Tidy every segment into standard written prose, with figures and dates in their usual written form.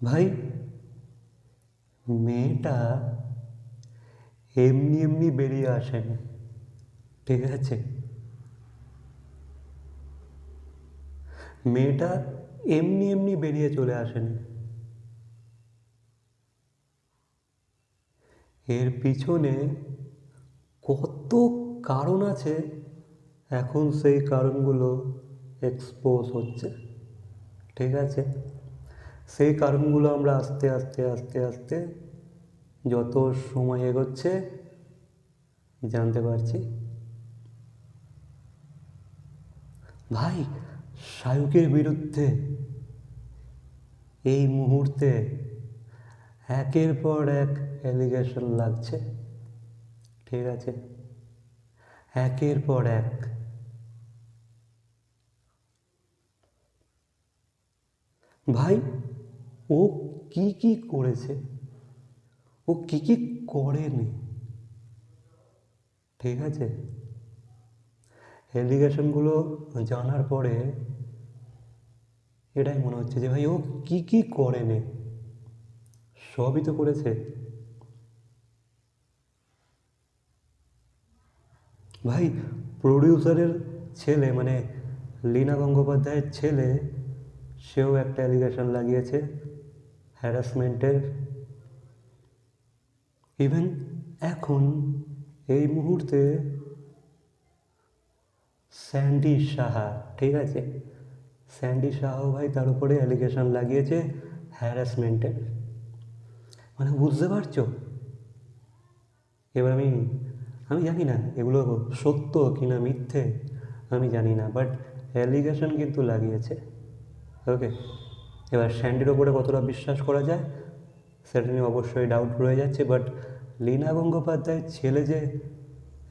ভাই, মেয়েটা এমনি এমনি বেরিয়ে আসেনি, ঠিক আছে? মেয়েটা এমনি এমনি বেরিয়ে চলে আসেনি। এর পিছনে কত কারণ আছে। এখন সেই কারণগুলো এক্সপোজ হচ্ছে, ঠিক আছে? সেই কারণগুলো আমরা আস্তে আস্তে আস্তে আস্তে যত সময় এগোচ্ছে জানতে পারছি। ভাই, শায়কের বিরুদ্ধে এই মুহূর্তে একের পর এক অ্যালিগেশন লাগছে, ঠিক আছে? একের পর এক। ভাই, ও কি কি করেছে, ও কি কি করেনি, ঠিক আছে? অ্যালিগেশনগুলো জানার পরে এটাই মনে হচ্ছে যে ভাই ও কি কি করেনি, সবই তো করেছে। ভাই, প্রডিউসারের ছেলে মানে লীনা গঙ্গোপাধ্যায়ের ছেলে, সেও একটা অ্যালিগেশন লাগিয়েছে হ্যারাসমেন্টের। ইভেন এখন এই মুহূর্তে স্যান্ডি সাহা, ঠিক আছে, স্যান্ডি সাহাও ভাই তার উপরে অ্যালিগেশন লাগিয়েছে হ্যারাসমেন্টের। মানে বুঝতে পারছো? এবার আমি আমি জানি না এগুলো সত্য কি না মিথ্যে, আমি জানি না, বাট অ্যালিগেশন কিন্তু লাগিয়েছে। ওকে, এবার স্যান্ডির ওপরে কতটা বিশ্বাস করা যায় সেটা নিয়ে অবশ্যই ডাউট রয়ে যাচ্ছে, বাট লীনা গঙ্গোপাধ্যায়ের ছেলে যে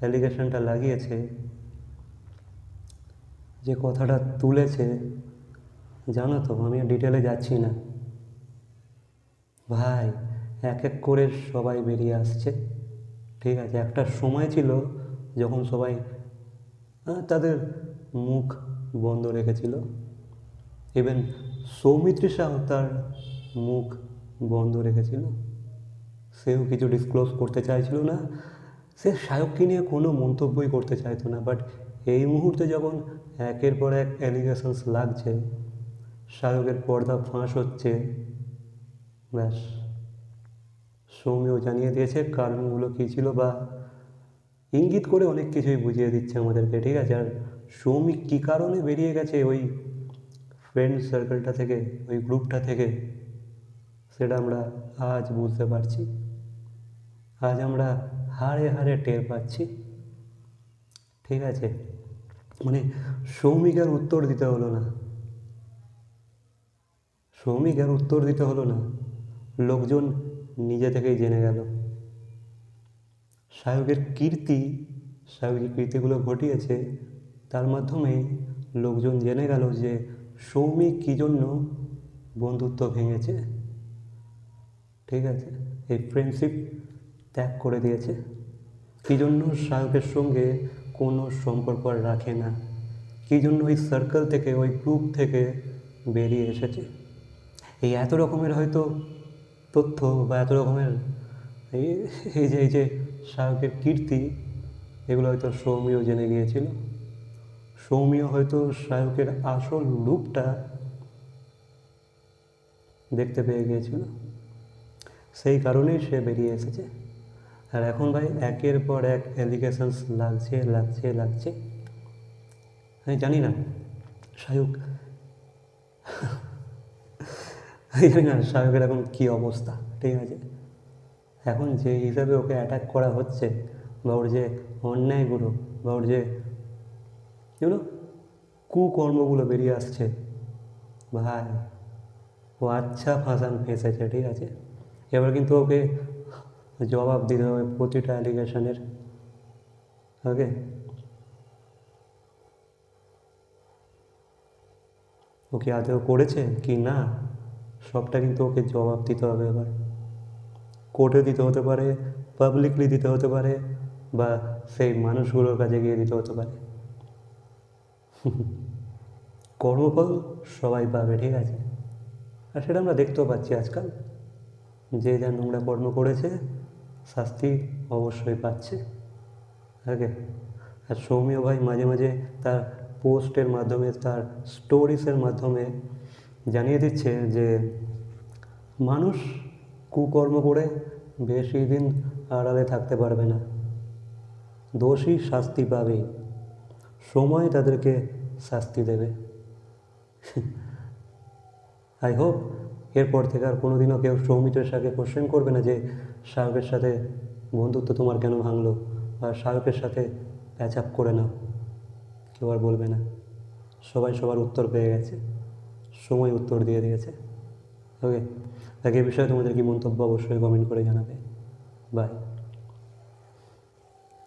অ্যালিগেশনটা লাগিয়েছে, যে কথাটা তুলেছে, জানো তো, আমি ডিটেলে যাচ্ছি না। ভাই, এক এক করে সবাই বেরিয়ে আসছে, ঠিক আছে? একটা সময় ছিল যখন সবাই তাদের মুখ বন্ধ রেখেছিল। ইভেন সৌমিত্রী শাহ তার মুখ বন্ধ রেখেছিল, সেও কিছু ডিসক্লোজ করতে চাইছিল না, সে শায়ককে নিয়ে কোনো মন্তব্যই করতে চাইতো না। বাট এই মুহূর্তে যখন একের পর এক অ্যালিগেশনস লাগছে, শায়কের পর্দা ফাঁস হচ্ছে, ব্যাস, সৌমিও জানিয়ে দিয়েছে কারণগুলো কী ছিল, বা ইঙ্গিত করে অনেক কিছুই বুঝিয়ে দিচ্ছে আমাদেরকে, ঠিক আছে? আর সৌমিক কী কারণে বেরিয়ে গেছে ওই ফ্রেন্ড সার্কেলটা থেকে, ওই গ্রুপটা থেকে, সেটা আমরা আজ বুঝতে পারছি। আজ আমরা হাড়ে হাড়ে টের পাচ্ছি, ঠিক আছে? মানে সৌমিকের উত্তর দিতে হলো না, সৌমিকের উত্তর দিতে হলো না, লোকজন নিজে থেকেই জেনে গেল। শায়কের কীর্তি, শায়ক যে কীর্তিগুলো ঘটিয়েছে তার মাধ্যমে লোকজন জেনে গেল যে সৌমিক কী জন্য বন্ধুত্ব ভেঙেছে, ঠিক আছে? এই ফ্রেন্ডশিপ ত্যাগ করে দিয়েছে, কী জন্য শায়কের সঙ্গে কোনো সম্পর্ক আর রাখে না, কী জন্য ওই সার্কেল থেকে, ওই গ্রুপ থেকে বেরিয়ে এসেছে। এই এত রকমের হয়তো তথ্য বা এত রকমের এই এই যে শায়কের কীর্তি, এগুলো হয়তো সৌমিও জেনে গিয়েছিল। সৌমিও হয়তো শায়কের আসল রূপটা দেখতে পেয়ে গিয়েছিল, সেই কারণেই সে বেরিয়ে এসেছে। আর এখন ভাই একের পর এক অ্যালিগেশনস লাগছে লাগছে লাগছে। আমি জানি না শায়ক আমি জানি না শায়কের এখন কী অবস্থা, ঠিক আছে? এখন যে হিসাবে ওকে অ্যাটাক করা হচ্ছে, বা ওর যে অন্যায়গুলো, বা ওর যে ইউনো কুকর্মগুলো বেরিয়ে আসছে, ভাই ও আচ্ছা ফাঁসান ফেঁসেছে, ঠিক আছে? এবার কিন্তু ওকে জবাব দিতে হবে প্রতিটা অ্যালিগেশনের। ওকে, ও কি আদৌ করেছে কি না, সবটা কিন্তু ওকে জবাব দিতে হবে। এবার কোর্টে দিতে হতে পারে, পাবলিকলি দিতে হতে পারে, বা সেই মানুষগুলোর কাছে গিয়ে দিতে হতে পারে। কর্মফল সবাই পাবে, ঠিক আছে? আর সেটা আমরা দেখতেও পাচ্ছি আজকাল, যে যা নোংরা কর্ম করেছে শাস্তি অবশ্যই পাচ্ছে। ওকে। আর সৌম্য ভাই মাঝে মাঝে তার পোস্টের মাধ্যমে, তার স্টোরিসের মাধ্যমে জানিয়ে দিচ্ছে যে মানুষ কুকর্ম করে বেশি দিন আড়ালে থাকতে পারবে না, দোষী শাস্তি পাবে, সময় তাদেরকে শাস্তি দেবে। আই হোপ এরপর থেকে আর কোনোদিনও কেউ সৌমিত্রের সাথে কোশ্চেন করবে না যে শাহরুখের সাথে বন্ধুত্ব তোমার কেন ভাঙলো, বা শাহরুখের সাথে প্যাচ আপ করে নাও, কেউ আর বলবে না। সবাই সবার উত্তর পেয়ে গেছে, সময় উত্তর দিয়ে দিয়েছে। ওকে, তাকে এ বিষয়ে তোমাদের কি মন্তব্য অবশ্যই কমেন্ট করে জানাবে। বাই।